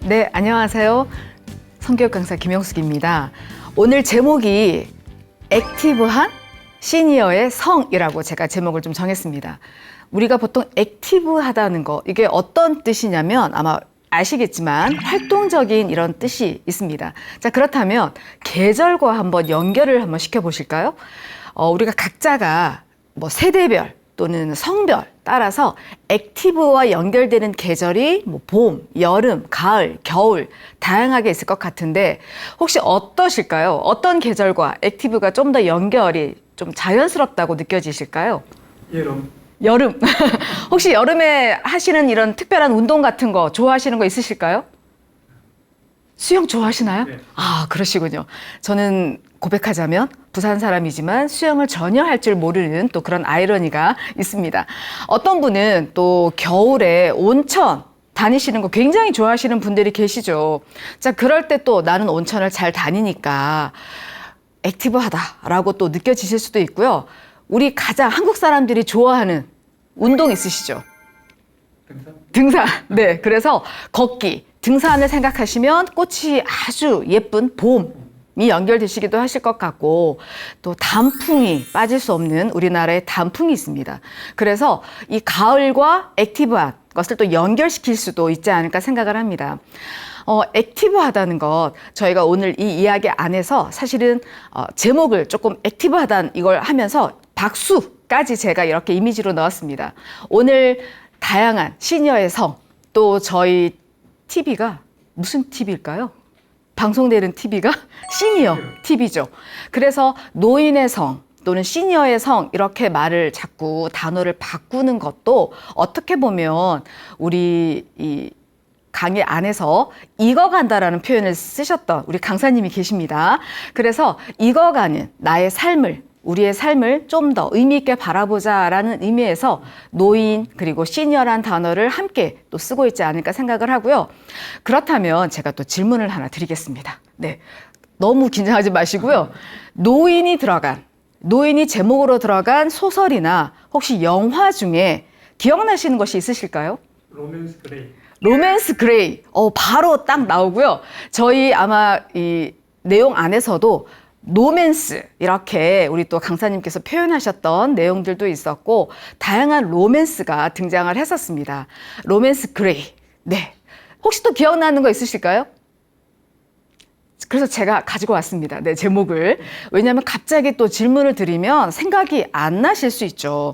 네, 안녕하세요. 성교육 강사 김영숙입니다. 오늘 제목이 액티브한 시니어의 성이라고 제가 제목을 좀 정했습니다. 우리가 보통 액티브하다는 거, 이게 어떤 뜻이냐면 아마 아시겠지만 활동적인 이런 뜻이 있습니다. 자, 그렇다면 계절과 한번 연결을 한번 시켜보실까요? 우리가 각자가 뭐 세대별 또는 성별 따라서 액티브와 연결되는 계절이 뭐 봄, 여름, 가을, 겨울 다양하게 있을 것 같은데 혹시 어떠실까요? 어떤 계절과 액티브가 좀 더 연결이 좀 자연스럽다고 느껴지실까요? 여름. 혹시 여름에 하시는 이런 특별한 운동 같은 거 좋아하시는 거 있으실까요? 수영 좋아하시나요? 네. 아, 그러시군요. 저는 고백하자면 부산 사람이지만 수영을 전혀 할 줄 모르는 또 그런 아이러니가 있습니다. 어떤 분은 또 겨울에 온천 다니시는 거 굉장히 좋아하시는 분들이 계시죠. 자, 그럴 때 또 나는 온천을 잘 다니니까 액티브하다라고 또 느껴지실 수도 있고요. 우리 가장 한국 사람들이 좋아하는 운동 있으시죠? 등산. 네. 그래서 걷기, 등산을 생각하시면 꽃이 아주 예쁜 봄이 연결되시기도 하실 것 같고 또 단풍이 빠질 수 없는 우리나라의 단풍이 있습니다. 그래서 이 가을과 액티브한 것을 또 연결시킬 수도 있지 않을까 생각을 합니다. 액티브하다는 것, 저희가 오늘 이 이야기 안에서 사실은 제목을 조금 액티브하다는 이걸 하면서 박수까지 제가 이렇게 이미지로 넣었습니다. 오늘 다양한 시니어의 성, 또 저희 TV가 무슨 TV일까요? 방송되는 TV가 시니어 TV죠. 그래서 노인의 성 또는 시니어의 성 이렇게 말을 자꾸 단어를 바꾸는 것도 어떻게 보면 우리 이 강의 안에서 익어간다라는 표현을 쓰셨던 우리 강사님이 계십니다. 그래서 익어가는 나의 삶을, 우리의 삶을 좀 더 의미 있게 바라보자라는 의미에서 노인 그리고 시니어란 단어를 함께 또 쓰고 있지 않을까 생각을 하고요. 그렇다면 제가 또 질문을 하나 드리겠습니다. 네, 너무 긴장하지 마시고요. 노인이 제목으로 들어간 소설이나 혹시 영화 중에 기억나시는 것이 있으실까요? 로맨스 그레이. 로맨스 그레이. 바로 딱 나오고요. 저희 아마 이 내용 안에서도 로맨스 이렇게 우리 또 강사님께서 표현하셨던 내용들도 있었고 다양한 로맨스가 등장을 했었습니다. 로맨스 그레이. 네. 혹시 또 기억나는 거 있으실까요? 그래서 제가 가지고 왔습니다. 네, 제목을. 왜냐하면 갑자기 또 질문을 드리면 생각이 안 나실 수 있죠.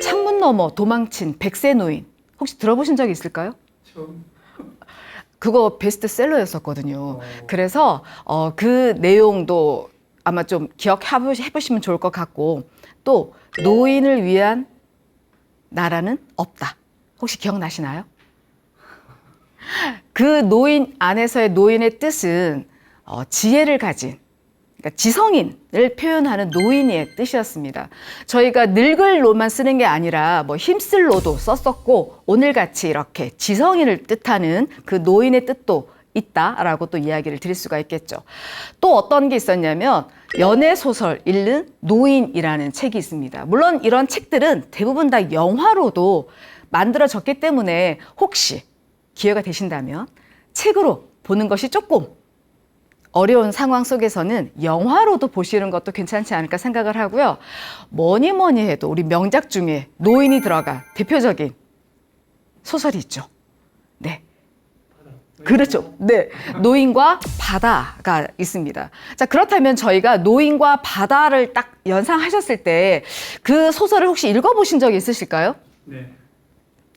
창문 너머 도망친 백세 노인. 혹시 들어보신 적 있을까요? 처음. 그거 베스트셀러였었거든요. 그래서 그 내용도 아마 좀 기억해보시면 좋을 것 같고 또 노인을 위한 나라는 없다. 혹시 기억나시나요? 그 노인 안에서의 노인의 뜻은 지혜를 가진 그러니까 지성인을 표현하는 노인의 뜻이었습니다. 저희가 늙을 로만 쓰는 게 아니라 뭐 힘쓸 로도 썼었고 오늘같이 이렇게 지성인을 뜻하는 그 노인의 뜻도 있다라고 또 이야기를 드릴 수가 있겠죠. 또 어떤 게 있었냐면 연애소설 읽는 노인이라는 책이 있습니다. 물론 이런 책들은 대부분 다 영화로도 만들어졌기 때문에 혹시 기회가 되신다면 책으로 보는 것이 조금 어려운 상황 속에서는 영화로도 보시는 것도 괜찮지 않을까 생각을 하고요. 뭐니 해도 우리 명작 중에 노인이 들어간 대표적인 소설이 있죠. 네. 그렇죠. 네. 노인과 바다가 있습니다. 자, 그렇다면 저희가 노인과 바다를 딱 연상하셨을 때 그 소설을 혹시 읽어보신 적이 있으실까요? 네.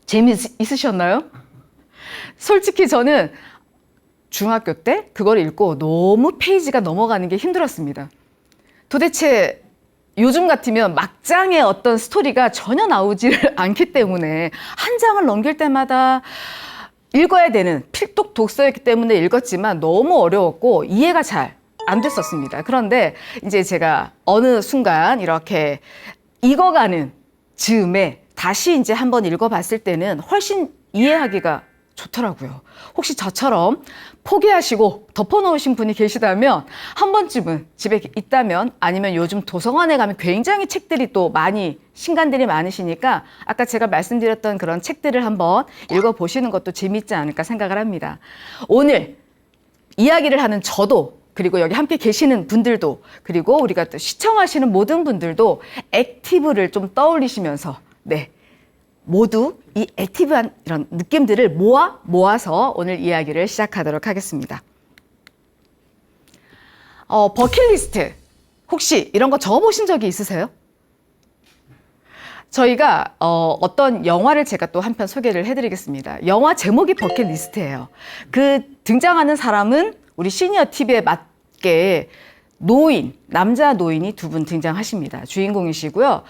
재미있으셨나요? 솔직히 저는 중학교 때 그걸 읽고 너무 페이지가 넘어가는 게 힘들었습니다. 도대체 요즘 같으면 막장의 어떤 스토리가 전혀 나오지를 않기 때문에 한 장을 넘길 때마다 읽어야 되는 필독 독서였기 때문에 읽었지만 너무 어려웠고 이해가 잘 안 됐었습니다. 그런데 이제 제가 어느 순간 이렇게 익어가는 즈음에 다시 이제 한번 읽어봤을 때는 훨씬 이해하기가 좋더라고요. 혹시 저처럼 포기하시고 덮어놓으신 분이 계시다면 한 번쯤은 집에 있다면, 아니면 요즘 도서관에 가면 굉장히 책들이 또 많이, 신간들이 많으시니까 아까 제가 말씀드렸던 그런 책들을 한번 읽어보시는 것도 재밌지 않을까 생각을 합니다. 오늘 이야기를 하는 저도, 그리고 여기 함께 계시는 분들도, 그리고 우리가 또 시청하시는 모든 분들도 액티브를 좀 떠올리시면서, 네, 모두 이 액티브한 이런 느낌들을 모아서 오늘 이야기를 시작하도록 하겠습니다. 버킷리스트, 혹시 이런 거 적어보신 적이 있으세요? 저희가 어떤 영화를 제가 또 한편 소개를 해드리겠습니다. 영화 제목이 버킷리스트예요. 그 등장하는 사람은 우리 시니어 TV에 맞게 남자 노인이 두 분 등장하십니다. 주인공이시고요.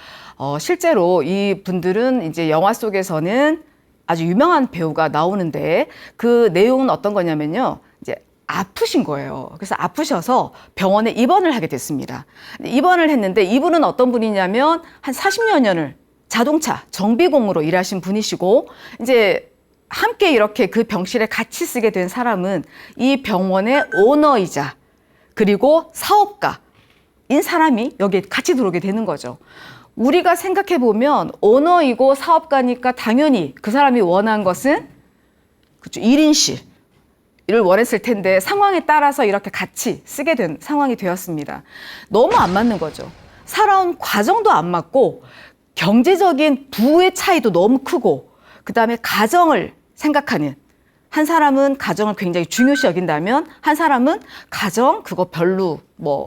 실제로 이 분들은 이제 영화 속에서는 아주 유명한 배우가 나오는데, 그 내용은 어떤 거냐면요. 이제 아프신 거예요. 그래서 아프셔서 병원에 입원을 하게 됐습니다. 입원을 했는데, 이분은 어떤 분이냐면 한 40여 년을 자동차 정비공으로 일하신 분이시고, 이제 함께 이렇게 그 병실에 같이 쓰게 된 사람은 이 병원의 오너이자 그리고 사업가인 사람이 여기에 같이 들어오게 되는 거죠. 우리가 생각해 보면 오너이고 사업가니까 당연히 그 사람이 원한 것은, 그렇죠, 1인실을 원했을 텐데 상황에 따라서 이렇게 같이 쓰게 된 상황이 되었습니다. 너무 안 맞는 거죠. 살아온 과정도 안 맞고, 경제적인 부의 차이도 너무 크고, 그 다음에 가정을 생각하는, 한 사람은 가정을 굉장히 중요시 여긴다면 한 사람은 가정 그거 별로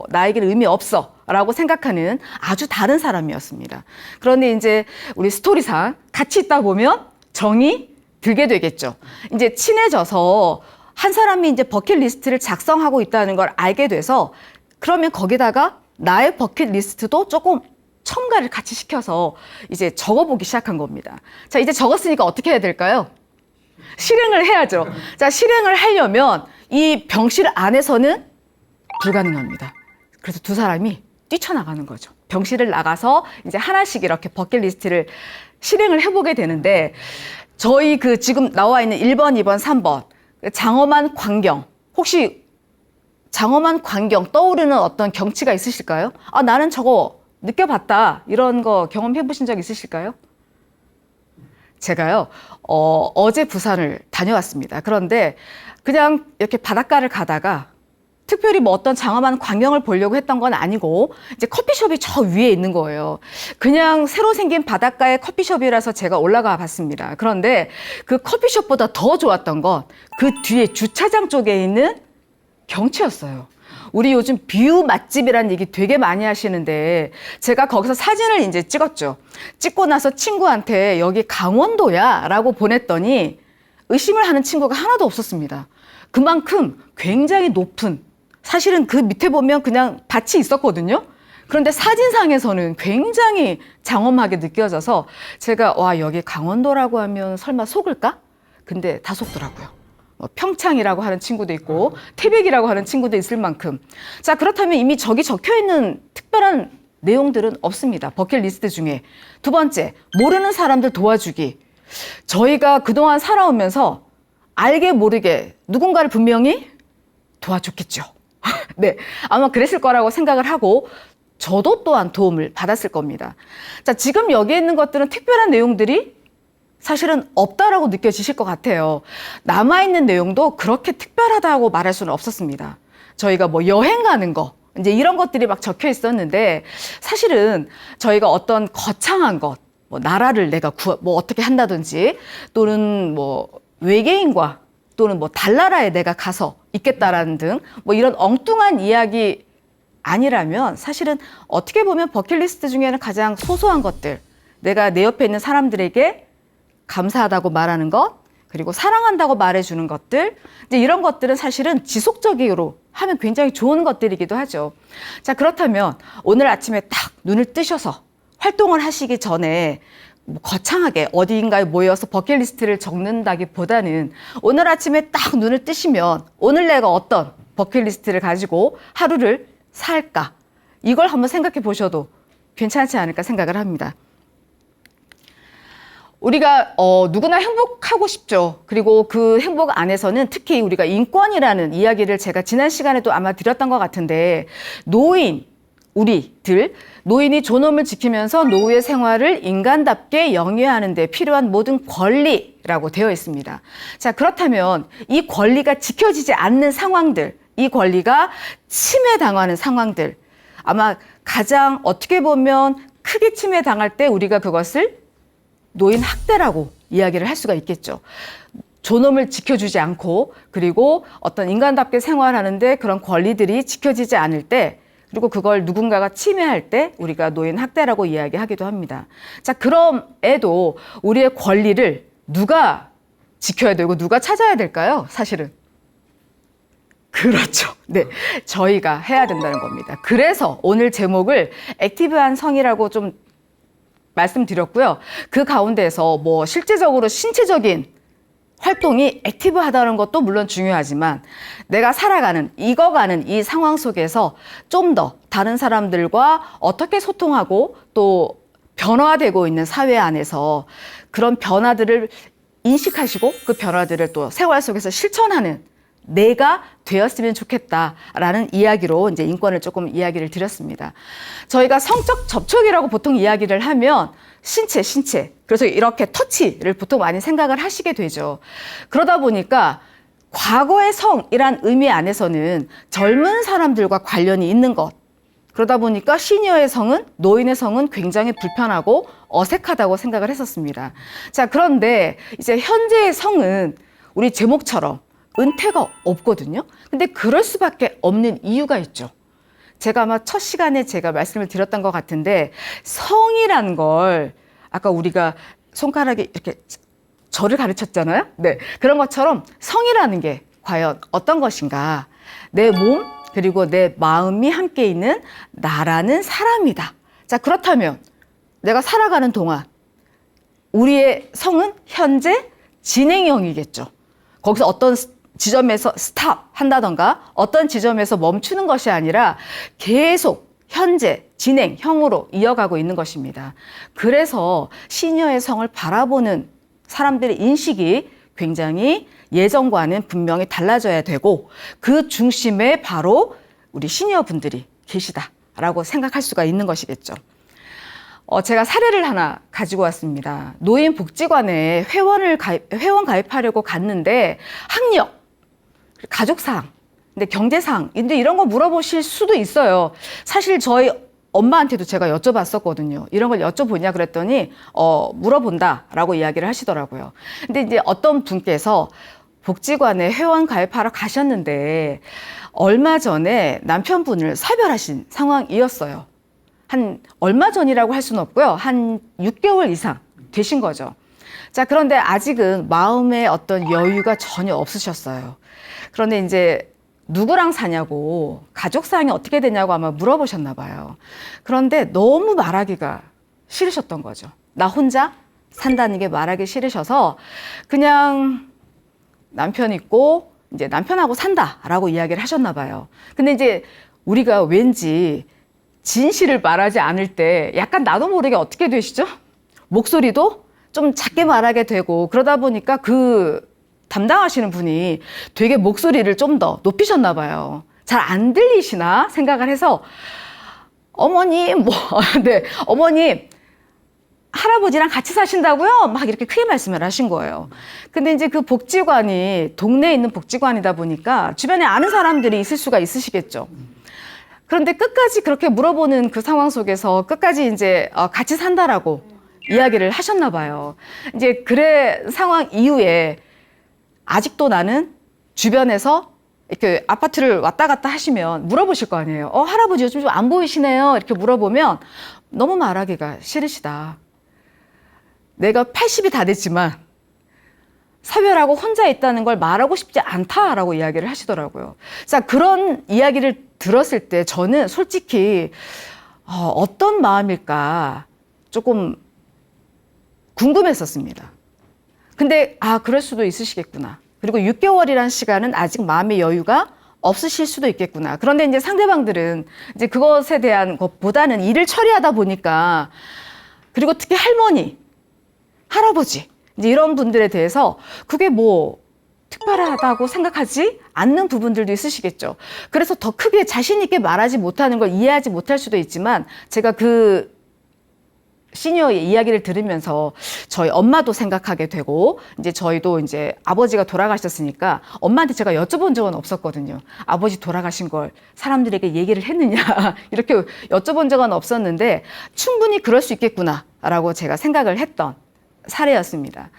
나에게는 의미 없어 라고 생각하는 아주 다른 사람이었습니다. 그런데 이제 우리 스토리상 같이 있다 보면 정이 들게 되겠죠. 이제 친해져서 한 사람이 이제 버킷리스트를 작성하고 있다는 걸 알게 돼서, 그러면 거기다가 나의 버킷리스트도 조금 첨가를 같이 시켜서 이제 적어보기 시작한 겁니다. 자, 이제 적었으니까 어떻게 해야 될까요? 실행을 해야죠. 자, 실행을 하려면 이 병실 안에서는 불가능합니다. 그래서 두 사람이 뛰쳐나가는 거죠. 병실을 나가서 이제 하나씩 이렇게 버킷리스트를 실행을 해보게 되는데, 저희 그 지금 나와 있는 1번, 2번, 3번 장엄한 광경, 혹시 장엄한 광경 떠오르는 어떤 경치가 있으실까요? 아, 나는 저거 느껴봤다, 이런 거 경험해 보신 적 있으실까요? 제가요, 어제 부산을 다녀왔습니다. 그런데 그냥 이렇게 바닷가를 가다가 특별히 어떤 장엄한 광경을 보려고 했던 건 아니고, 이제 커피숍이 저 위에 있는 거예요. 그냥 새로 생긴 바닷가의 커피숍이라서 제가 올라가 봤습니다. 그런데 그 커피숍보다 더 좋았던 건 그 뒤에 주차장 쪽에 있는 경치였어요. 우리 요즘 뷰 맛집이라는 얘기 되게 많이 하시는데, 제가 거기서 사진을 이제 찍었죠. 찍고 나서 친구한테 여기 강원도야 라고 보냈더니 의심을 하는 친구가 하나도 없었습니다. 그만큼 굉장히 높은, 사실은 그 밑에 보면 그냥 밭이 있었거든요. 그런데 사진상에서는 굉장히 장엄하게 느껴져서 제가, 와, 여기 강원도라고 하면 설마 속을까? 근데 다 속더라고요. 평창이라고 하는 친구도 있고 태백이라고 하는 친구도 있을 만큼. 자, 그렇다면 이미 저기 적혀 있는 특별한 내용들은 없습니다. 버킷리스트 중에. 두 번째, 모르는 사람들 도와주기. 저희가 그동안 살아오면서 알게 모르게 누군가를 분명히 도와줬겠죠. 네, 아마 그랬을 거라고 생각을 하고, 저도 또한 도움을 받았을 겁니다. 자, 지금 여기에 있는 것들은 특별한 내용들이 사실은 없다라고 느껴지실 것 같아요. 남아있는 내용도 그렇게 특별하다고 말할 수는 없었습니다. 저희가 여행 가는 거, 이제 이런 것들이 막 적혀 있었는데, 사실은 저희가 어떤 거창한 것, 나라를 내가 어떻게 한다든지, 또는 외계인과 또는 달나라에 내가 가서 있겠다라는 등 이런 엉뚱한 이야기 아니라면, 사실은 어떻게 보면 버킷리스트 중에는 가장 소소한 것들, 내가 내 옆에 있는 사람들에게 감사하다고 말하는 것, 그리고 사랑한다고 말해주는 것들, 이제 이런 것들은 사실은 지속적으로 하면 굉장히 좋은 것들이기도 하죠. 자, 그렇다면 오늘 아침에 딱 눈을 뜨셔서 활동을 하시기 전에 거창하게 어디인가에 모여서 버킷리스트를 적는다기보다는, 오늘 아침에 딱 눈을 뜨시면 오늘 내가 어떤 버킷리스트를 가지고 하루를 살까, 이걸 한번 생각해 보셔도 괜찮지 않을까 생각을 합니다. 우리가 누구나 행복하고 싶죠. 그리고 그 행복 안에서는 특히 우리가 인권이라는 이야기를 제가 지난 시간에도 아마 드렸던 것 같은데, 노인이 존엄을 지키면서 노후의 생활을 인간답게 영위하는 데 필요한 모든 권리라고 되어 있습니다. 자, 그렇다면 이 권리가 지켜지지 않는 상황들, 이 권리가 침해당하는 상황들, 아마 가장 어떻게 보면 크게 침해당할 때 우리가 그것을 노인 학대라고 이야기를 할 수가 있겠죠. 존엄을 지켜주지 않고, 그리고 어떤 인간답게 생활하는데 그런 권리들이 지켜지지 않을 때, 그리고 그걸 누군가가 침해할 때 우리가 노인 학대라고 이야기하기도 합니다. 자, 그럼에도 우리의 권리를 누가 지켜야 되고 누가 찾아야 될까요? 사실은. 그렇죠. 네. 저희가 해야 된다는 겁니다. 그래서 오늘 제목을 액티브한 성이라고 좀 말씀드렸고요. 그 가운데서 뭐 실제적으로 신체적인 활동이 액티브하다는 것도 물론 중요하지만, 내가 익어가는 이 상황 속에서 좀 더 다른 사람들과 어떻게 소통하고 또 변화되고 있는 사회 안에서 그런 변화들을 인식하시고 그 변화들을 또 생활 속에서 실천하는 내가 되었으면 좋겠다라는 이야기로 이제 인권을 조금 이야기를 드렸습니다. 저희가 성적 접촉이라고 보통 이야기를 하면 신체. 그래서 이렇게 터치를 보통 많이 생각을 하시게 되죠. 그러다 보니까 과거의 성이란 의미 안에서는 젊은 사람들과 관련이 있는 것. 그러다 보니까 시니어의 성은, 노인의 성은 굉장히 불편하고 어색하다고 생각을 했었습니다. 자, 그런데 이제 현재의 성은 우리 제목처럼 은퇴가 없거든요. 근데 그럴 수밖에 없는 이유가 있죠. 제가 아마 첫 시간에 제가 말씀을 드렸던 것 같은데, 성이라는 걸 아까 우리가 손가락에 이렇게 저를 가르쳤잖아요. 네, 그런 것처럼 성이라는 게 과연 어떤 것인가. 내 몸 그리고 내 마음이 함께 있는 나라는 사람이다. 자, 그렇다면 내가 살아가는 동안 우리의 성은 현재 진행형이겠죠. 거기서 어떤 지점에서 스탑 한다던가 어떤 지점에서 멈추는 것이 아니라 계속 현재 진행형으로 이어가고 있는 것입니다. 그래서 시니어의 성을 바라보는 사람들의 인식이 굉장히 예전과는 분명히 달라져야 되고, 그 중심에 바로 우리 시니어 분들이 계시다라고 생각할 수가 있는 것이겠죠. 제가 사례를 하나 가지고 왔습니다. 노인복지관에 회원 가입하려고 갔는데 학력, 가족사항, 근데 경제사항, 근데 이런 거 물어보실 수도 있어요. 사실 저희 엄마한테도 제가 여쭤봤었거든요. 이런 걸 여쭤보냐 그랬더니 물어본다라고 이야기를 하시더라고요. 근데 이제 어떤 분께서 복지관에 회원 가입하러 가셨는데 얼마 전에 남편분을 사별하신 상황이었어요. 한 얼마 전이라고 할 수는 없고요. 한 6개월 이상 되신 거죠. 자, 그런데 아직은 마음에 어떤 여유가 전혀 없으셨어요. 그런데 이제 누구랑 사냐고, 가족 사항이 어떻게 되냐고 아마 물어보셨나 봐요. 그런데 너무 말하기가 싫으셨던 거죠. 나 혼자 산다는 게 말하기 싫으셔서 그냥 남편 있고 이제 남편하고 산다라고 이야기를 하셨나 봐요. 근데 이제 우리가 왠지 진실을 말하지 않을 때 약간 나도 모르게 어떻게 되시죠? 목소리도 좀 작게 말하게 되고, 그러다 보니까 그 담당하시는 분이 되게 목소리를 좀 더 높이셨나 봐요. 잘 안 들리시나 생각을 해서 어머님 네, 어머님 할아버지랑 같이 사신다고요? 막 이렇게 크게 말씀을 하신 거예요. 근데 이제 그 복지관이 동네에 있는 복지관이다 보니까 주변에 아는 사람들이 있을 수가 있으시겠죠. 그런데 끝까지 그렇게 물어보는 그 상황 속에서 끝까지 이제 같이 산다라고 이야기를 하셨나 봐요. 이제 상황 이후에 아직도 나는 주변에서 이렇게 아파트를 왔다 갔다 하시면 물어보실 거 아니에요. 할아버지 요즘 좀 안 보이시네요. 이렇게 물어보면 너무 말하기가 싫으시다. 내가 80이 다 됐지만 사별하고 혼자 있다는 걸 말하고 싶지 않다라고 이야기를 하시더라고요. 자, 그런 이야기를 들었을 때 저는 솔직히 어떤 마음일까 조금 궁금했었습니다. 근데 그럴 수도 있으시겠구나. 그리고 6개월이라는 시간은 아직 마음의 여유가 없으실 수도 있겠구나. 그런데 이제 상대방들은 이제 그것에 대한 것보다는 일을 처리하다 보니까, 그리고 특히 할아버지, 이제 이런 분들에 대해서 그게 뭐 특별하다고 생각하지 않는 부분들도 있으시겠죠. 그래서 더 크게 자신 있게 말하지 못하는 걸 이해하지 못할 수도 있지만, 제가 그 시니어의 이야기를 들으면서 저희 엄마도 생각하게 되고, 이제 저희도 이제 아버지가 돌아가셨으니까 엄마한테 제가 여쭤본 적은 없었거든요. 아버지 돌아가신 걸 사람들에게 얘기를 했느냐 이렇게 여쭤본 적은 없었는데, 충분히 그럴 수 있겠구나라고 제가 생각을 했던 사례였습니다.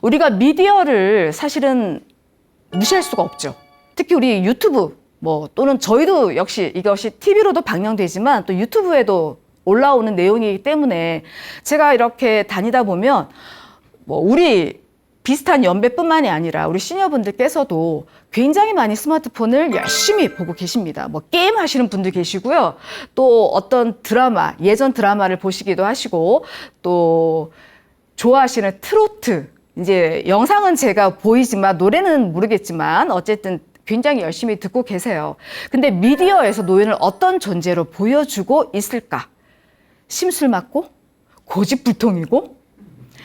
우리가 미디어를 사실은 무시할 수가 없죠. 특히 우리 유튜브 또는 저희도 역시 이것이 TV로도 방영되지만 또 유튜브에도 올라오는 내용이기 때문에, 제가 이렇게 다니다 보면 우리 비슷한 연배뿐만이 아니라 우리 시니어분들께서도 굉장히 많이 스마트폰을 열심히 보고 계십니다. 게임 하시는 분도 계시고요. 또 어떤 드라마, 예전 드라마를 보시기도 하시고, 또 좋아하시는 트로트, 이제 영상은 제가 보이지만 노래는 모르겠지만 어쨌든 굉장히 열심히 듣고 계세요. 근데 미디어에서 노인을 어떤 존재로 보여주고 있을까? 심술 맞고 고집불통이고,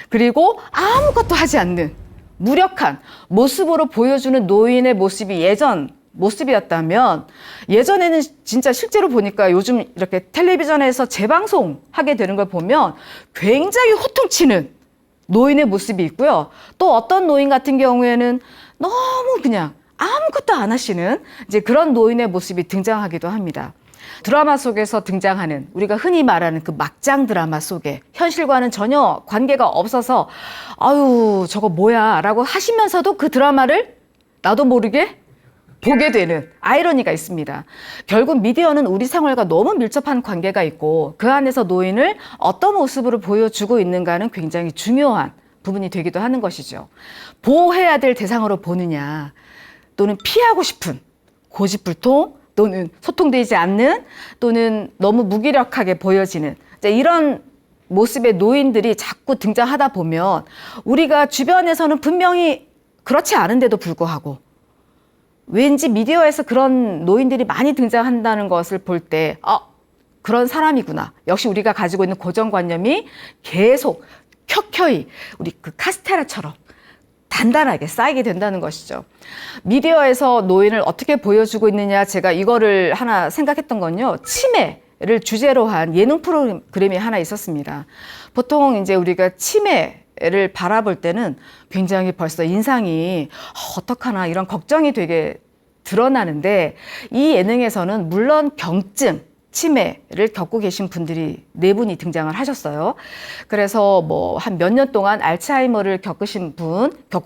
그리고 아무것도 하지 않는 무력한 모습으로 보여주는 노인의 모습이 예전 모습이었다면, 예전에는 진짜 실제로 보니까 요즘 이렇게 텔레비전에서 재방송 하게 되는 걸 보면 굉장히 호통치는 노인의 모습이 있고요. 또 어떤 노인 같은 경우에는 너무 그냥 아무것도 안 하시는 이제 그런 노인의 모습이 등장하기도 합니다. 드라마 속에서 등장하는, 우리가 흔히 말하는 그 막장 드라마 속에 현실과는 전혀 관계가 없어서 아유 저거 뭐야 라고 하시면서도 그 드라마를 나도 모르게 보게 되는 아이러니가 있습니다. 결국 미디어는 우리 생활과 너무 밀접한 관계가 있고, 그 안에서 노인을 어떤 모습으로 보여주고 있는가는 굉장히 중요한 부분이 되기도 하는 것이죠. 보호해야 될 대상으로 보느냐, 또는 피하고 싶은 고집불통, 또는 소통되지 않는, 또는 너무 무기력하게 보여지는 이런 모습의 노인들이 자꾸 등장하다 보면, 우리가 주변에서는 분명히 그렇지 않은데도 불구하고 왠지 미디어에서 그런 노인들이 많이 등장한다는 것을 볼 때 그런 사람이구나. 역시 우리가 가지고 있는 고정관념이 계속 켜켜이 우리 그 카스테라처럼 단단하게 쌓이게 된다는 것이죠. 미디어에서 노인을 어떻게 보여주고 있느냐, 제가 이거를 하나 생각했던 건요, 치매를 주제로 한 예능 프로그램이 하나 있었습니다. 보통 이제 우리가 치매를 바라볼 때는 굉장히 벌써 인상이 어떡하나 이런 걱정이 되게 드러나는데, 이 예능에서는 물론 경증, 치매를 겪고 계신 분들이 4분이 등장을 하셨어요. 그래서 한 몇 년 동안 알츠하이머를 겪고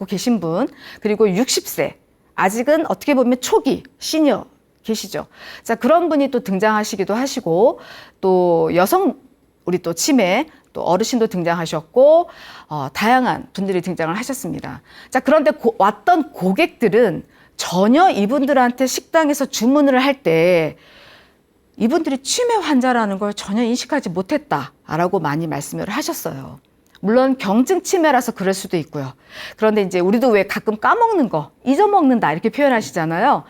계신 분, 그리고 60세, 아직은 어떻게 보면 초기 시니어 계시죠. 자, 그런 분이 또 등장하시기도 하시고, 또 여성, 우리 또 치매, 또 어르신도 등장하셨고, 다양한 분들이 등장을 하셨습니다. 자, 그런데 왔던 고객들은 전혀 이분들한테 식당에서 주문을 할 때 이분들이 치매 환자라는 걸 전혀 인식하지 못했다라고 많이 말씀을 하셨어요. 물론 경증 치매라서 그럴 수도 있고요. 그런데 이제 우리도 왜 가끔 까먹는 거, 잊어먹는다 이렇게 표현하시잖아요.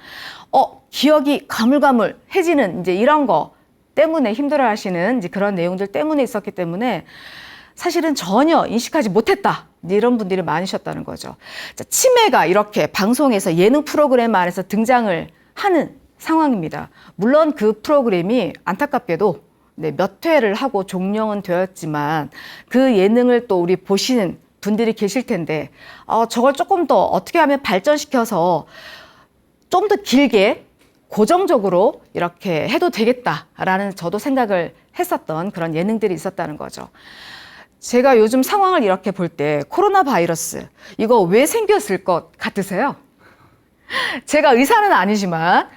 기억이 가물가물해지는 이제 이런 거 때문에 힘들어하시는 이제 그런 내용들 때문에 있었기 때문에 사실은 전혀 인식하지 못했다, 이런 분들이 많으셨다는 거죠. 자, 치매가 이렇게 방송에서 예능 프로그램 안에서 등장을 하는 상황입니다. 물론 그 프로그램이 안타깝게도 몇 회를 하고 종영은 되었지만, 그 예능을 또 우리 보시는 분들이 계실 텐데, 저걸 조금 더 어떻게 하면 발전시켜서 좀 더 길게 고정적으로 이렇게 해도 되겠다라는 저도 생각을 했었던 그런 예능들이 있었다는 거죠. 제가 요즘 상황을 이렇게 볼 때 코로나 바이러스 이거 왜 생겼을 것 같으세요? 제가 의사는 아니지만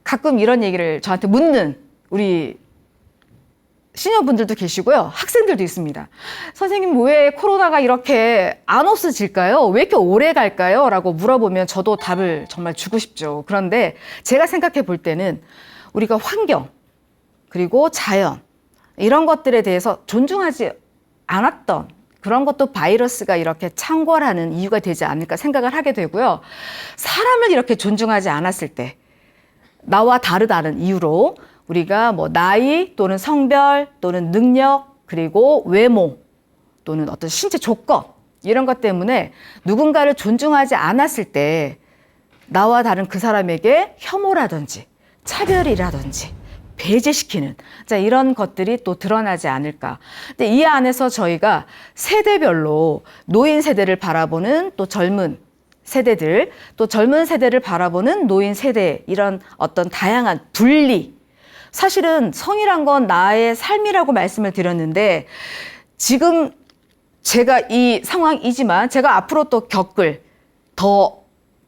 가끔 이런 얘기를 저한테 묻는 우리 시니어분들도 계시고요. 학생들도 있습니다. 선생님, 왜 코로나가 이렇게 안 없어질까요? 왜 이렇게 오래 갈까요? 라고 물어보면 저도 답을 정말 주고 싶죠. 그런데 제가 생각해 볼 때는 우리가 환경, 그리고 자연, 이런 것들에 대해서 존중하지 않았던 그런 것도 바이러스가 이렇게 창궐하는 이유가 되지 않을까 생각을 하게 되고요. 사람을 이렇게 존중하지 않았을 때, 나와 다르다는 이유로 우리가 나이 또는 성별 또는 능력, 그리고 외모, 또는 어떤 신체 조건 이런 것 때문에 누군가를 존중하지 않았을 때 나와 다른 그 사람에게 혐오라든지 차별이라든지 배제시키는 이런 것들이 또 드러나지 않을까. 근데 이 안에서 저희가 세대별로 노인 세대를 바라보는 또 젊은 세대들, 또 젊은 세대를 바라보는 노인 세대 이런 어떤 다양한 분리. 사실은 성이란 건 나의 삶이라고 말씀을 드렸는데 지금 제가 이 상황이지만 제가 앞으로 또 겪을 더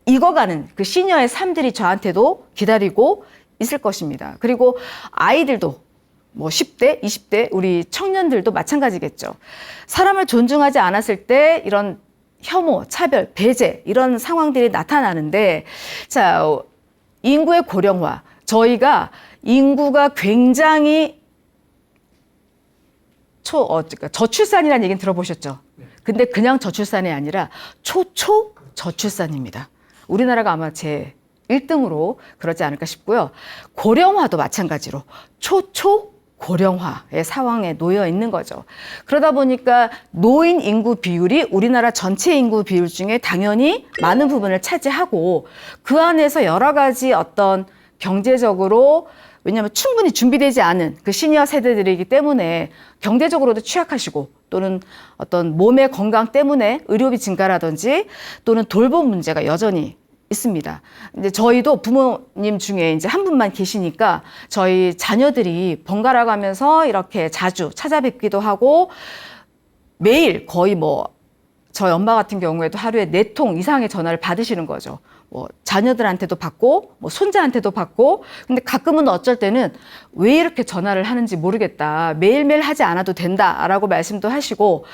익어가는 그 시니어의 삶들이 저한테도 기다리고 있을 것입니다. 그리고 아이들도 뭐 10대, 20대 우리 청년들도 마찬가지겠죠. 사람을 존중하지 않았을 때 이런 혐오, 차별, 배제 이런 상황들이 나타나는데 자, 인구의 고령화. 저희가 인구가 굉장히 저출산이라는 얘기는 들어보셨죠? 근데 그냥 저출산이 아니라 초초저출산입니다. 우리나라가 아마 제 1등으로 그러지 않을까 싶고요. 고령화도 마찬가지로 초초고령화의 상황에 놓여 있는 거죠. 그러다 보니까 노인 인구 비율이 우리나라 전체 인구 비율 중에 당연히 많은 부분을 차지하고 그 안에서 여러 가지 어떤 경제적으로 왜냐하면 충분히 준비되지 않은 그 시니어 세대들이기 때문에 경제적으로도 취약하시고 또는 어떤 몸의 건강 때문에 의료비 증가라든지 또는 돌봄 문제가 여전히 있습니다. 이제 저희도 부모님 중에 이제 한 분만 계시니까 저희 자녀들이 번갈아 가면서 이렇게 자주 찾아뵙기도 하고 매일 거의 뭐 저희 엄마 같은 경우에도 하루에 4통 이상의 전화를 받으시는 거죠. 뭐 자녀들한테도 받고 뭐 손자한테도 받고 근데 가끔은 어쩔 때는 왜 이렇게 전화를 하는지 모르겠다. 매일매일 하지 않아도 된다라고 말씀도 하시고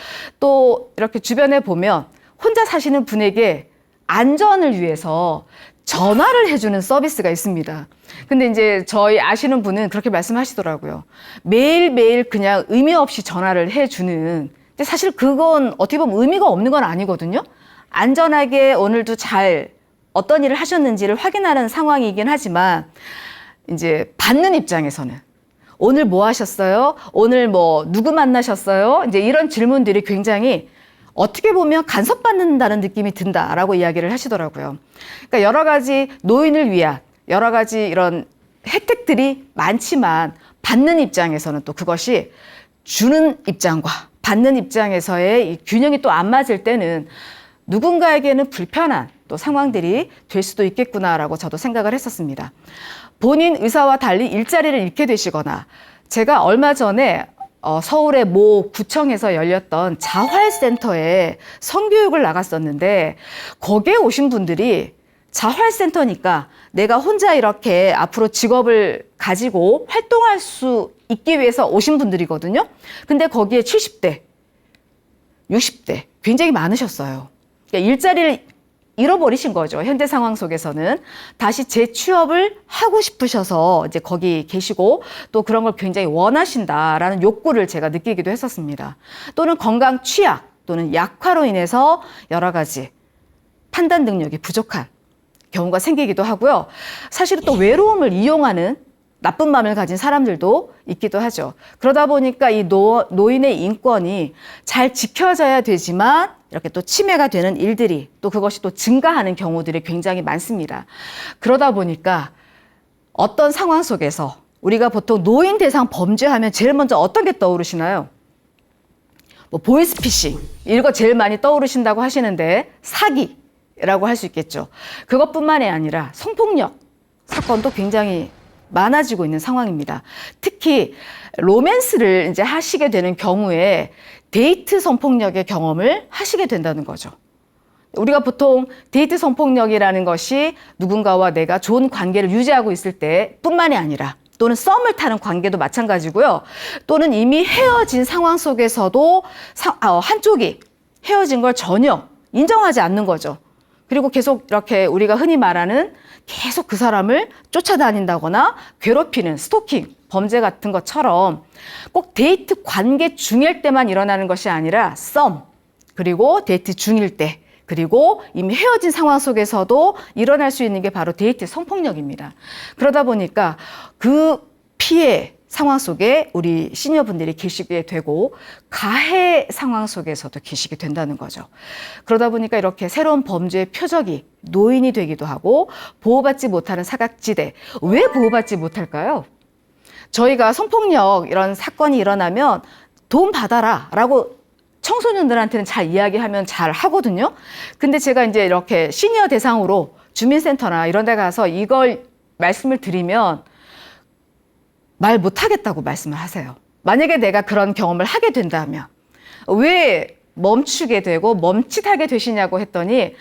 또 이렇게 주변에 보면 혼자 사시는 분에게 안전을 위해서 전화를 해주는 서비스가 있습니다. 근데 이제 저희 아시는 분은 그렇게 말씀하시더라고요. 매일매일 그냥 의미 없이 전화를 해주는 근데 사실 그건 어떻게 보면 의미가 없는 건 아니거든요. 안전하게 오늘도 잘 어떤 일을 하셨는지를 확인하는 상황이긴 하지만 이제 받는 입장에서는 오늘 뭐 하셨어요? 오늘 뭐 누구 만나셨어요? 이제 이런 질문들이 굉장히 어떻게 보면 간섭받는다는 느낌이 든다라고 이야기를 하시더라고요. 그러니까 여러 가지 노인을 위한 여러 가지 이런 혜택들이 많지만 받는 입장에서는 또 그것이 주는 입장과 받는 입장에서의 이 균형이 또 안 맞을 때는 누군가에게는 불편한 또 상황들이 될 수도 있겠구나라고 저도 생각을 했었습니다. 본인 의사와 달리 일자리를 잃게 되시거나 제가 얼마 전에 서울의 모 구청에서 열렸던 자활센터에 성교육을 나갔었는데 거기에 오신 분들이 자활센터니까 내가 혼자 이렇게 앞으로 직업을 가지고 활동할 수 있기 위해서 오신 분들이거든요. 근데 거기에 70대, 60대 굉장히 많으셨어요. 그러니까 일자리를 잃어버리신 거죠. 현대 상황 속에서는 다시 재취업을 하고 싶으셔서 이제 거기 계시고 또 그런 걸 굉장히 원하신다라는 욕구를 제가 느끼기도 했었습니다. 또는 건강 취약 또는 약화로 인해서 여러 가지 판단 능력이 부족한 경우가 생기기도 하고요. 사실은 또 외로움을 이용하는 나쁜 마음을 가진 사람들도 있기도 하죠. 그러다 보니까 이 노인의 인권이 잘 지켜져야 되지만 이렇게 또 침해가 되는 일들이 또 그것이 또 증가하는 경우들이 굉장히 많습니다. 그러다 보니까 어떤 상황 속에서 우리가 보통 노인 대상 범죄하면 제일 먼저 어떤 게 떠오르시나요? 뭐 보이스피싱 이거 제일 많이 떠오르신다고 하시는데 사기라고 할 수 있겠죠. 그것뿐만이 아니라 성폭력 사건도 굉장히 많아지고 있는 상황입니다. 특히 로맨스를 이제 하시게 되는 경우에 데이트 성폭력의 경험을 하시게 된다는 거죠. 우리가 보통 데이트 성폭력이라는 것이 누군가와 내가 좋은 관계를 유지하고 있을 때뿐만이 아니라 또는 썸을 타는 관계도 마찬가지고요. 또는 이미 헤어진 상황 속에서도 한쪽이 헤어진 걸 전혀 인정하지 않는 거죠. 그리고 계속 이렇게 우리가 흔히 말하는 계속 그 사람을 쫓아다닌다거나 괴롭히는 스토킹 범죄 같은 것처럼 꼭 데이트 관계 중일 때만 일어나는 것이 아니라 썸 그리고 데이트 중일 때 그리고 이미 헤어진 상황 속에서도 일어날 수 있는 게 바로 데이트 성폭력입니다. 그러다 보니까 그 피해 상황 속에 우리 시니어분들이 계시게 되고 가해 상황 속에서도 계시게 된다는 거죠. 그러다 보니까 이렇게 새로운 범죄의 표적이 노인이 되기도 하고 보호받지 못하는 사각지대. 왜 보호받지 못할까요? 저희가 성폭력 이런 사건이 일어나면 돈 받아라 라고 청소년들한테는 잘 이야기하면 잘 하거든요. 근데 제가 이제 이렇게 시니어 대상으로 주민센터나 이런 데 가서 이걸 말씀을 드리면 말 못하겠다고 말씀을 하세요. 만약에 내가 그런 경험을 하게 된다면 왜 멈추게 되고 멈칫하게 되시냐고 했더니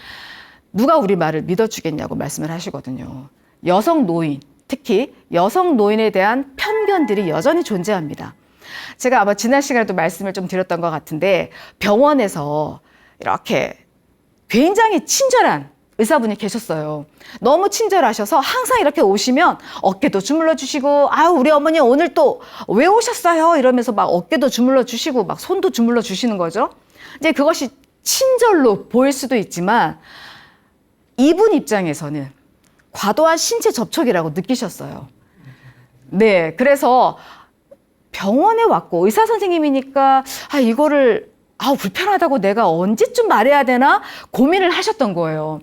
누가 우리 말을 믿어주겠냐고 말씀을 하시거든요. 여성 노인, 특히 여성 노인에 대한 편견들이 여전히 존재합니다. 제가 아마 지난 시간에도 말씀을 좀 드렸던 것 같은데 병원에서 이렇게 굉장히 친절한 의사분이 계셨어요. 너무 친절하셔서 항상 이렇게 오시면 어깨도 주물러 주시고 아유 우리 어머니 오늘 또 왜 오셨어요? 이러면서 막 어깨도 주물러 주시고 막 손도 주물러 주시는 거죠. 이제 그것이 친절로 보일 수도 있지만 이분 입장에서는 과도한 신체 접촉이라고 느끼셨어요. 네, 그래서 병원에 왔고 의사 선생님이니까 이거를 불편하다고 내가 언제쯤 말해야 되나 고민을 하셨던 거예요.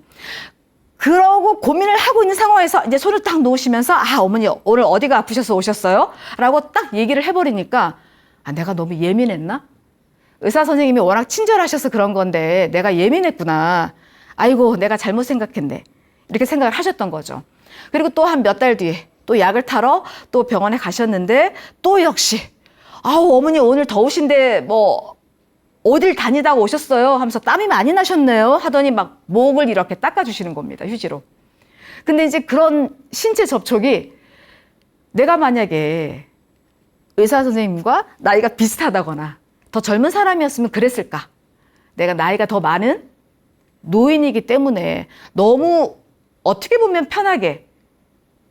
그러고 고민을 하고 있는 상황에서 이제 손을 딱 놓으시면서 어머니 오늘 어디가 아프셔서 오셨어요? 라고 딱 얘기를 해버리니까 내가 너무 예민했나? 의사 선생님이 워낙 친절하셔서 그런 건데 내가 예민했구나. 아이고 내가 잘못 생각했네. 이렇게 생각을 하셨던 거죠. 그리고 또 한 몇 달 뒤에 또 약을 타러 또 병원에 가셨는데 또 역시 어머니 오늘 더우신데 뭐 어딜 다니다가 오셨어요? 하면서 땀이 많이 나셨네요? 하더니 막 목을 이렇게 닦아주시는 겁니다. 휴지로. 근데 이제 그런 신체 접촉이 내가 만약에 의사 선생님과 나이가 비슷하다거나 더 젊은 사람이었으면 그랬을까? 내가 나이가 더 많은 노인이기 때문에 너무 어떻게 보면 편하게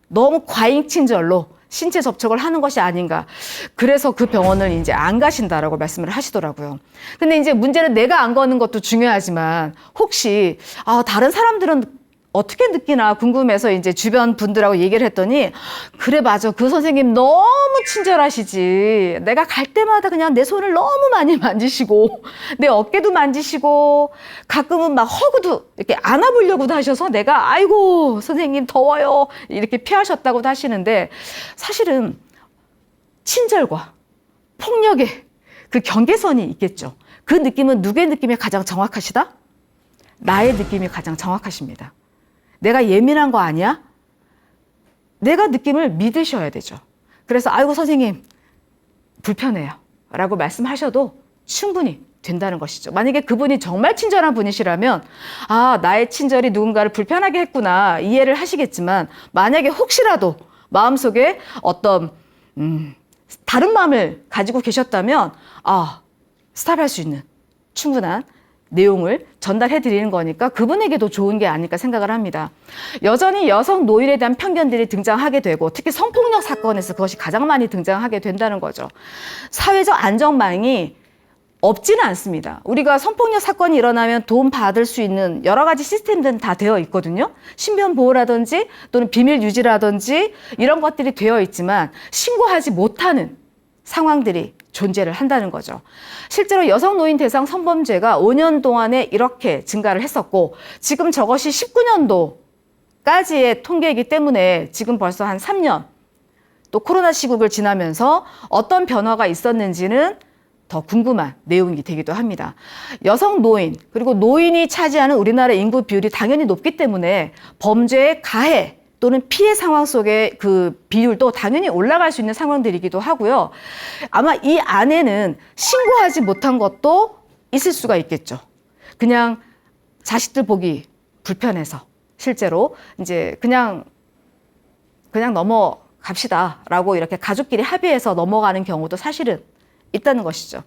너무 과잉 친절로 신체 접촉을 하는 것이 아닌가. 그래서 그 병원을 이제 안 가신다라고 말씀을 하시더라고요. 근데 이제 문제는 내가 안 거는 것도 중요하지만 혹시 다른 사람들은 어떻게 느끼나 궁금해서 이제 주변 분들하고 얘기를 했더니 그래 맞아 그 선생님 너무 친절하시지. 내가 갈 때마다 그냥 내 손을 너무 많이 만지시고 내 어깨도 만지시고 가끔은 막 허그도 이렇게 안아보려고도 하셔서 내가 아이고 선생님 더워요 이렇게 피하셨다고도 하시는데 사실은 친절과 폭력의 그 경계선이 있겠죠. 그 느낌은 누구의 느낌이 가장 정확하시다? 나의 느낌이 가장 정확하십니다. 내가 예민한 거 아니야? 내가 느낌을 믿으셔야 되죠. 그래서 아이고 선생님 불편해요 라고 말씀하셔도 충분히 된다는 것이죠. 만약에 그분이 정말 친절한 분이시라면 나의 친절이 누군가를 불편하게 했구나 이해를 하시겠지만 만약에 혹시라도 마음속에 어떤 다른 마음을 가지고 계셨다면 스탑할 수 있는 충분한 내용을 전달해 드리는 거니까 그분에게도 좋은 게 아닐까 생각을 합니다. 여전히 여성 노인에 대한 편견들이 등장하게 되고 특히 성폭력 사건에서 그것이 가장 많이 등장하게 된다는 거죠. 사회적 안전망이 없지는 않습니다. 우리가 성폭력 사건이 일어나면 도움 받을 수 있는 여러 가지 시스템들은 다 되어 있거든요. 신변 보호라든지 또는 비밀 유지라든지 이런 것들이 되어 있지만 신고하지 못하는 상황들이 존재를 한다는 거죠. 실제로 여성 노인 대상 성범죄가 5년 동안에 이렇게 증가를 했었고 지금 저것이 19년도까지의 통계이기 때문에 지금 벌써 한 3년 또 코로나 시국을 지나면서 어떤 변화가 있었는지는 더 궁금한 내용이 되기도 합니다. 여성 노인 그리고 노인이 차지하는 우리나라 인구 비율이 당연히 높기 때문에 범죄의 가해 또는 피해 상황 속의 그 비율도 당연히 올라갈 수 있는 상황들이기도 하고요. 아마 이 안에는 신고하지 못한 것도 있을 수가 있겠죠. 그냥 자식들 보기 불편해서 실제로 이제 그냥 넘어갑시다라고 이렇게 가족끼리 합의해서 넘어가는 경우도 사실은 있다는 것이죠.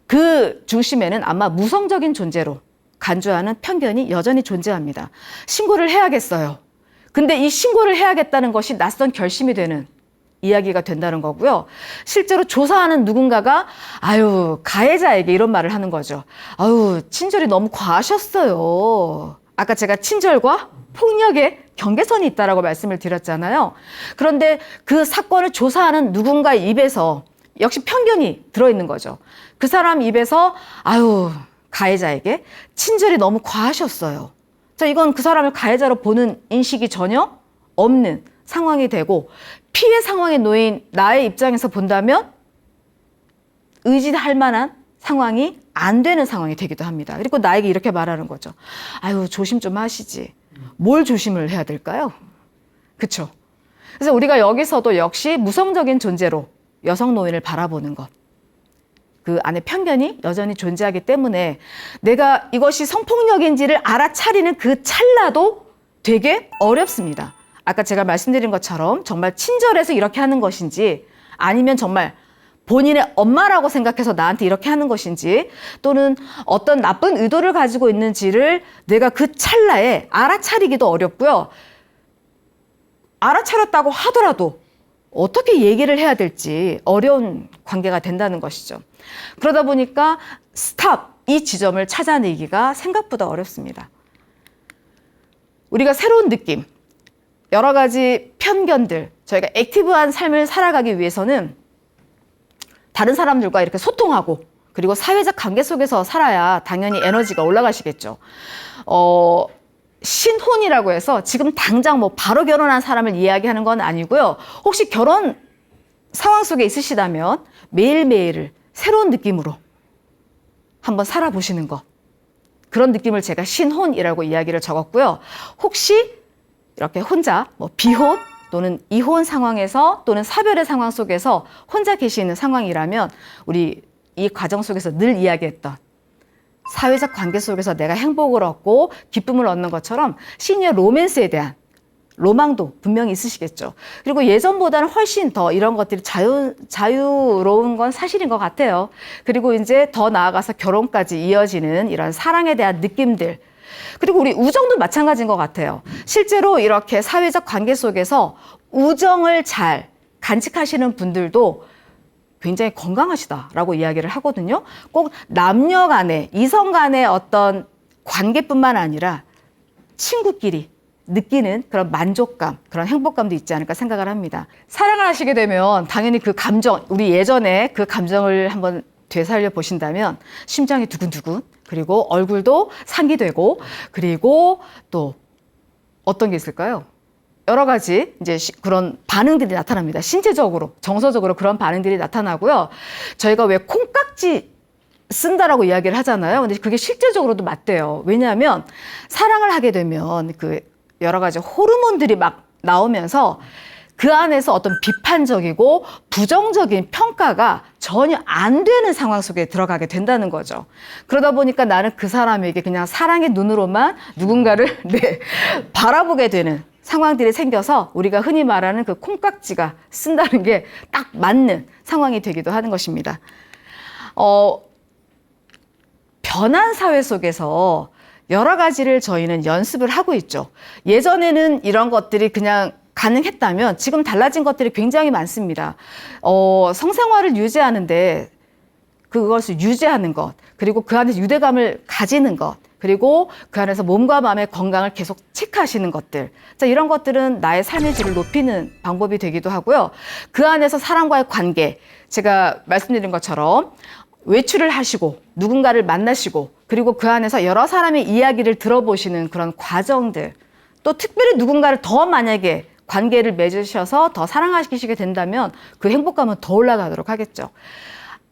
그 중심에는 아마 무성적인 존재로 간주하는 편견이 여전히 존재합니다. 신고를 해야겠어요. 근데 이 신고를 해야겠다는 것이 낯선 결심이 되는 이야기가 된다는 거고요. 실제로 조사하는 누군가가 가해자에게 이런 말을 하는 거죠. 친절이 너무 과하셨어요. 아까 제가 친절과 폭력의 경계선이 있다라고 말씀을 드렸잖아요. 그런데 그 사건을 조사하는 누군가의 입에서 역시 편견이 들어있는 거죠. 그 사람 입에서 아유, 가해자에게 친절이 너무 과하셨어요. 자, 이건 그 사람을 가해자로 보는 인식이 전혀 없는 상황이 되고, 피해 상황에 놓인 나의 입장에서 본다면 의지할 만한 상황이 안 되는 상황이 되기도 합니다. 그리고 나에게 이렇게 말하는 거죠. 아유, 조심 좀 하시지. 뭘 조심을 해야 될까요? 그렇죠? 그래서 우리가 여기서도 역시 무성적인 존재로 여성 노인을 바라보는 것. 그 안에 편견이 여전히 존재하기 때문에 내가 이것이 성폭력인지를 알아차리는 그 찰나도 되게 어렵습니다. 아까 제가 말씀드린 것처럼 정말 친절해서 이렇게 하는 것인지, 아니면 정말 본인의 엄마라고 생각해서 나한테 이렇게 하는 것인지, 또는 어떤 나쁜 의도를 가지고 있는지를 내가 그 찰나에 알아차리기도 어렵고요. 알아차렸다고 하더라도 어떻게 얘기를 해야 될지 어려운 관계가 된다는 것이죠. 그러다 보니까 스탑, 이 지점을 찾아내기가 생각보다 어렵습니다. 우리가 새로운 느낌, 여러 가지 편견들, 저희가 액티브한 삶을 살아가기 위해서는 다른 사람들과 이렇게 소통하고, 그리고 사회적 관계 속에서 살아야 당연히 에너지가 올라가시겠죠. 신혼이라고 해서 지금 당장 뭐 바로 결혼한 사람을 이야기하는 건 아니고요. 혹시 결혼 상황 속에 있으시다면 매일매일을 새로운 느낌으로 한번 살아보시는 것. 그런 느낌을 제가 신혼이라고 이야기를 적었고요. 혹시 이렇게 혼자 뭐 비혼 또는 이혼 상황에서, 또는 사별의 상황 속에서 혼자 계시는 상황이라면, 우리 이 과정 속에서 늘 이야기했던 사회적 관계 속에서 내가 행복을 얻고 기쁨을 얻는 것처럼 시니어 로맨스에 대한 로망도 분명히 있으시겠죠. 그리고 예전보다는 훨씬 더 이런 것들이 자유로운 건 사실인 것 같아요. 그리고 이제 더 나아가서 결혼까지 이어지는 이런 사랑에 대한 느낌들, 그리고 우리 우정도 마찬가지인 것 같아요. 실제로 이렇게 사회적 관계 속에서 우정을 잘 간직하시는 분들도 굉장히 건강하시다라고 이야기를 하거든요. 꼭 남녀 간의, 이성 간의 어떤 관계뿐만 아니라 친구끼리 느끼는 그런 만족감, 그런 행복감도 있지 않을까 생각을 합니다. 사랑을 하시게 되면 당연히 그 감정, 우리 예전에 그 감정을 한번 되살려 보신다면 심장이 두근두근, 그리고 얼굴도 상기되고, 그리고 또 어떤 게 있을까요? 여러 가지 이제 그런 반응들이 나타납니다. 신체적으로, 정서적으로 그런 반응들이 나타나고요. 저희가 왜 콩깍지 쓴다라고 이야기를 하잖아요. 근데 그게 실제적으로도 맞대요. 왜냐하면 사랑을 하게 되면 그 여러 가지 호르몬들이 막 나오면서 그 안에서 어떤 비판적이고 부정적인 평가가 전혀 안 되는 상황 속에 들어가게 된다는 거죠. 그러다 보니까 나는 그 사람에게 그냥 사랑의 눈으로만 누군가를 바라보게 되는 상황들이 생겨서 우리가 흔히 말하는 그 콩깍지가 쓴다는 게 딱 맞는 상황이 되기도 하는 것입니다. 변한 사회 속에서 여러 가지를 저희는 연습을 하고 있죠. 예전에는 이런 것들이 그냥 가능했다면 지금 달라진 것들이 굉장히 많습니다. 성생활을 유지하는데 그것을 유지하는 것, 그리고 그 안에서 유대감을 가지는 것, 그리고 그 안에서 몸과 마음의 건강을 계속 체크하시는 것들. 자, 이런 것들은 나의 삶의 질을 높이는 방법이 되기도 하고요. 그 안에서 사람과의 관계, 제가 말씀드린 것처럼 외출을 하시고 누군가를 만나시고, 그리고 그 안에서 여러 사람의 이야기를 들어보시는 그런 과정들, 또 특별히 누군가를 더 만약에 관계를 맺으셔서 더 사랑하시게 된다면 그 행복감은 더 올라가도록 하겠죠.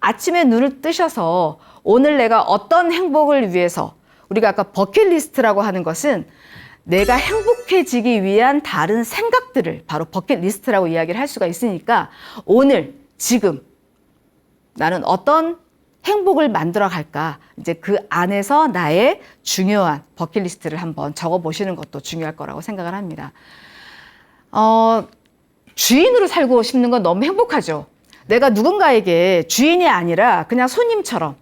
아침에 눈을 뜨셔서 오늘 내가 어떤 행복을 위해서, 우리가 아까 버킷리스트라고 하는 것은 내가 행복해지기 위한 다른 생각들을 바로 버킷리스트라고 이야기를 할 수가 있으니까, 오늘 지금 나는 어떤 행복을 만들어 갈까, 이제 그 안에서 나의 중요한 버킷리스트를 한번 적어보시는 것도 중요할 거라고 생각을 합니다. 주인으로 살고 싶는 건 너무 행복하죠. 내가 누군가에게 주인이 아니라 그냥 손님처럼,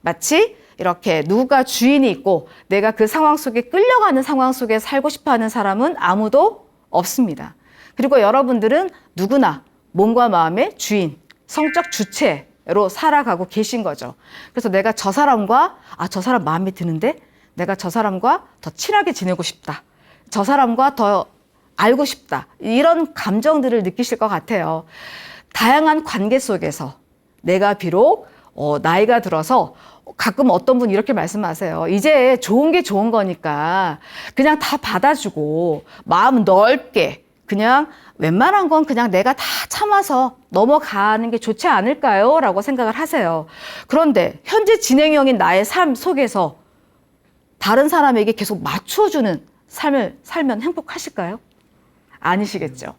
마치 이렇게 누가 주인이 있고 내가 그 상황 속에 끌려가는 상황 속에 살고 싶어하는 사람은 아무도 없습니다. 그리고 여러분들은 누구나 몸과 마음의 주인, 성적 주체로 살아가고 계신 거죠. 그래서 내가 저 사람과 저 사람 마음에 드는데 내가 저 사람과 더 친하게 지내고 싶다. 저 사람과 더 알고 싶다. 이런 감정들을 느끼실 것 같아요. 다양한 관계 속에서 내가 비록 나이가 들어서 가끔 어떤 분이 이렇게 말씀하세요. 이제 좋은 게 좋은 거니까 그냥 다 받아주고 마음 넓게 그냥 웬만한 건 그냥 내가 다 참아서 넘어가는 게 좋지 않을까요? 라고 생각을 하세요. 그런데 현재 진행형인 나의 삶 속에서 다른 사람에게 계속 맞춰주는 삶을 살면 행복하실까요? 아니시겠죠.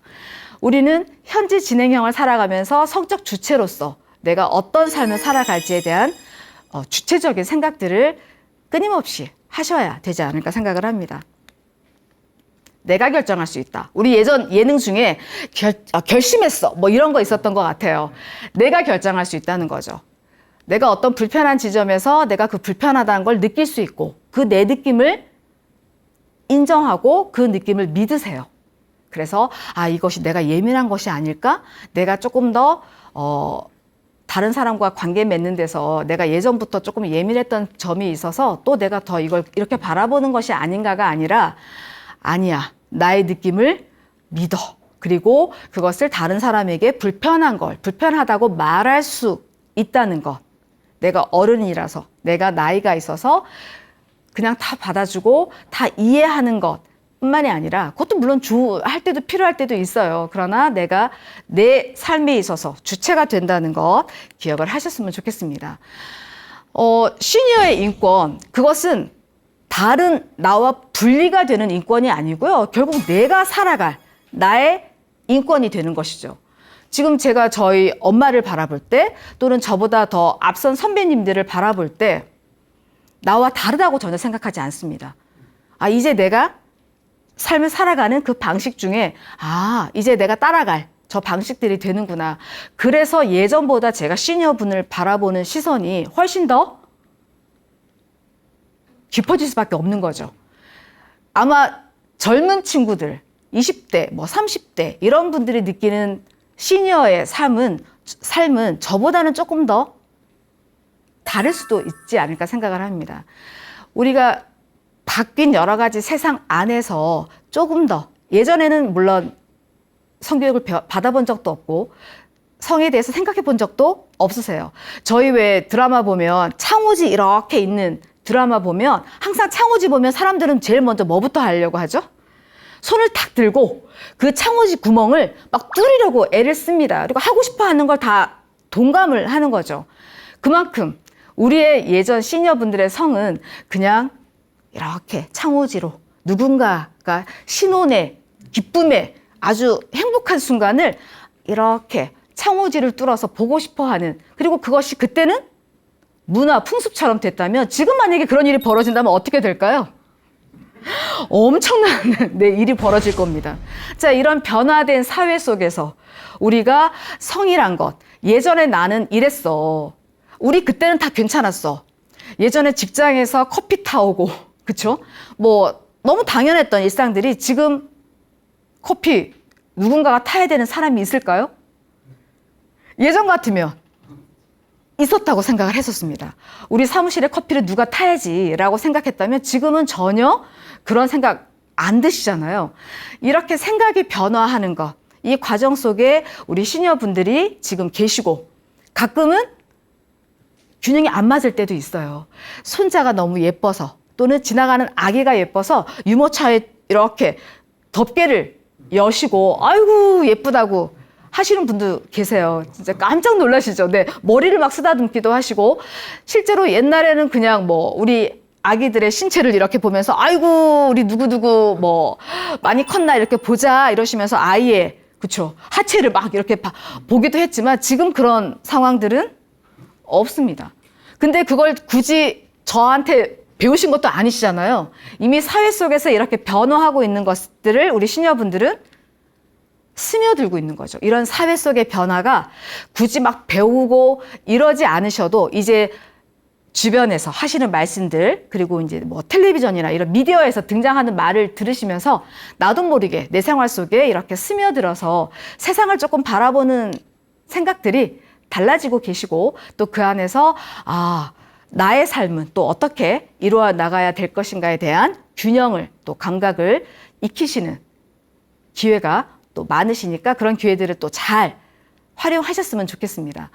우리는 현재 진행형을 살아가면서 성적 주체로서 내가 어떤 삶을 살아갈지에 대한 주체적인 생각들을 끊임없이 하셔야 되지 않을까 생각을 합니다. 내가 결정할 수 있다. 우리 예전 예능 중에 결심했어. 뭐 이런 거 있었던 것 같아요. 내가 결정할 수 있다는 거죠. 내가 어떤 불편한 지점에서 내가 그 불편하다는 걸 느낄 수 있고 그 내 느낌을 인정하고 그 느낌을 믿으세요. 그래서 이것이 내가 예민한 것이 아닐까? 내가 조금 더 다른 사람과 관계 맺는 데서 내가 예전부터 조금 예민했던 점이 있어서 또 내가 더 이걸 이렇게 바라보는 것이 아닌가가 아니라 아니야. 나의 느낌을 믿어. 그리고 그것을 다른 사람에게 불편하다고 말할 수 있다는 것. 내가 어른이라서, 내가 나이가 있어서 그냥 다 받아주고 다 이해하는 것 뿐만이 아니라 그것도 물론 할 때도 필요할 때도 있어요. 그러나 내가 내 삶에 있어서 주체가 된다는 것 기억을 하셨으면 좋겠습니다. 시니어의 인권, 그것은 다른 나와 분리가 되는 인권이 아니고요. 결국 내가 살아갈 나의 인권이 되는 것이죠. 지금 제가 저희 엄마를 바라볼 때 또는 저보다 더 앞선 선배님들을 바라볼 때 나와 다르다고 전혀 생각하지 않습니다. 이제 내가 삶을 살아가는 그 방식 중에 이제 내가 따라갈 저 방식들이 되는구나. 그래서 예전보다 제가 시니어 분을 바라보는 시선이 훨씬 더 깊어질 수밖에 없는 거죠. 아마 젊은 친구들, 20대, 30대 이런 분들이 느끼는 시니어의 삶은 저보다는 조금 더 다를 수도 있지 않을까 생각을 합니다. 우리가 바뀐 여러 가지 세상 안에서 조금 더 예전에는 물론 성교육을 받아본 적도 없고 성에 대해서 생각해 본 적도 없으세요. 저희 왜 드라마 보면 창호지 이렇게 있는 드라마 보면 항상 창호지 보면 사람들은 제일 먼저 뭐부터 하려고 하죠? 손을 탁 들고 그 창호지 구멍을 막 뚫으려고 애를 씁니다. 그리고 하고 싶어 하는 걸 다 동감을 하는 거죠. 그만큼 우리의 예전 시니어분들의 성은 그냥 이렇게 창호지로 누군가가 신혼의 기쁨의 아주 행복한 순간을 이렇게 창호지를 뚫어서 보고 싶어 하는, 그리고 그것이 그때는 문화, 풍습처럼 됐다면 지금 만약에 그런 일이 벌어진다면 어떻게 될까요? 엄청난 일이 벌어질 겁니다. 자, 이런 변화된 사회 속에서 우리가 성이란 것, 예전에 나는 이랬어. 우리 그때는 다 괜찮았어. 예전에 직장에서 커피 타오고, 그쵸? 너무 당연했던 일상들이 지금 커피 누군가가 타야 되는 사람이 있을까요? 예전 같으면 있었다고 생각을 했었습니다. 우리 사무실에 커피를 누가 타야지라고 생각했다면 지금은 전혀 그런 생각 안 드시잖아요. 이렇게 생각이 변화하는 것, 이 과정 속에 우리 시니어분들이 지금 계시고 가끔은 균형이 안 맞을 때도 있어요. 손자가 너무 예뻐서 또는 지나가는 아기가 예뻐서 유모차에 이렇게 덮개를 여시고 아이고 예쁘다고 하시는 분도 계세요. 진짜 깜짝 놀라시죠? 네, 머리를 막 쓰다듬기도 하시고 실제로 옛날에는 그냥 우리 아기들의 신체를 이렇게 보면서 아이고 우리 누구누구 많이 컸나 이렇게 보자 이러시면서 아이의 그쵸 하체를 막 이렇게 보기도 했지만 지금 그런 상황들은 없습니다. 근데 그걸 굳이 저한테 배우신 것도 아니시잖아요. 이미 사회 속에서 이렇게 변화하고 있는 것들을 우리 시니어분들은 스며들고 있는 거죠. 이런 사회 속의 변화가 굳이 막 배우고 이러지 않으셔도 이제 주변에서 하시는 말씀들, 그리고 이제 텔레비전이나 이런 미디어에서 등장하는 말을 들으시면서 나도 모르게 내 생활 속에 이렇게 스며들어서 세상을 조금 바라보는 생각들이 달라지고 계시고 또 그 안에서 나의 삶은 또 어떻게 이루어 나가야 될 것인가에 대한 균형을 또 감각을 익히시는 기회가 또 많으시니까 그런 기회들을 또 잘 활용하셨으면 좋겠습니다.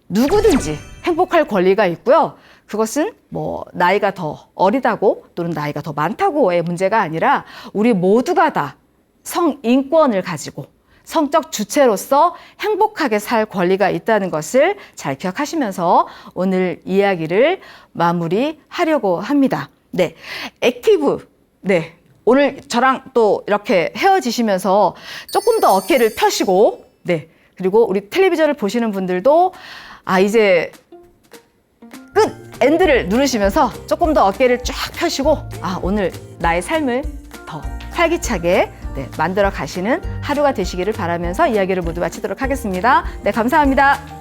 누구든지 행복할 권리가 있고요. 그것은 뭐 나이가 더 어리다고 또는 나이가 더 많다고의 문제가 아니라 우리 모두가 다 성인권을 가지고 성적 주체로서 행복하게 살 권리가 있다는 것을 잘 기억하시면서 오늘 이야기를 마무리하려고 합니다. 네, 액티브. 네, 오늘 저랑 또 이렇게 헤어지시면서 조금 더 어깨를 펴시고, 네, 그리고 우리 텔레비전을 보시는 분들도 이제 끝! 엔드를 누르시면서 조금 더 어깨를 쫙 펴시고 오늘 나의 삶을 더 활기차게 만들어 가시는 하루가 되시기를 바라면서 이야기를 모두 마치도록 하겠습니다. 네, 감사합니다.